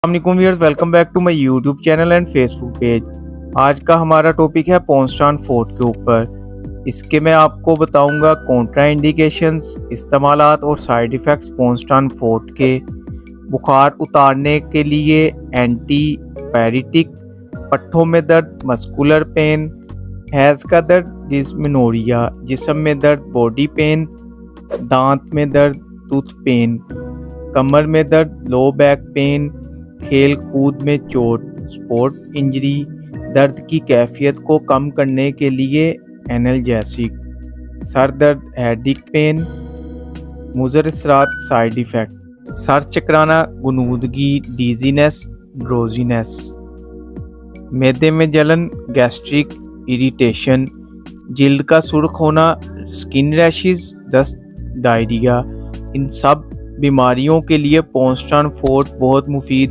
अस्सलाम viewers, welcome back to my YouTube channel and Facebook page. आज का हमारा टॉपिक है पोन्स्टान फोर्ट के ऊपर। इसके मैं आपको बताऊंगा कॉन्ट्रा इंडिकेशंस, इस्तेमालात और साइड इफ़ेक्ट्स पोन्स्टान फोर्ट के। बुखार उतारने के लिए एंटी पैरिटिक, पट्ठों में दर्द, मस्कुलर पेन, हैज़ का दर्द, डिस्मेनोरिया, जिस्म में दर्द, बॉडी पेन, दांत में दर्द, टूथ पेन, कमर में दर्द, लो बैक पेन, खेल कूद में चोट, स्पोर्ट इंजरी, दर्द की कैफियत को कम करने के लिए एनाल्जेसिक, सर दर्द, हेडिक पेन, मुज़र असरात, side effect, sir चकराना, गुनगुदगी, dizziness, drowsiness, मैदे में जलन, गैस्ट्रिक इरिटेशन, जिल्द का सुर्ख होना, स्किन रैशेस, दस्त, डायरिया। इन सब बीमारियों के लिए पोन्स्टान फोर्ट बहुत मुफीद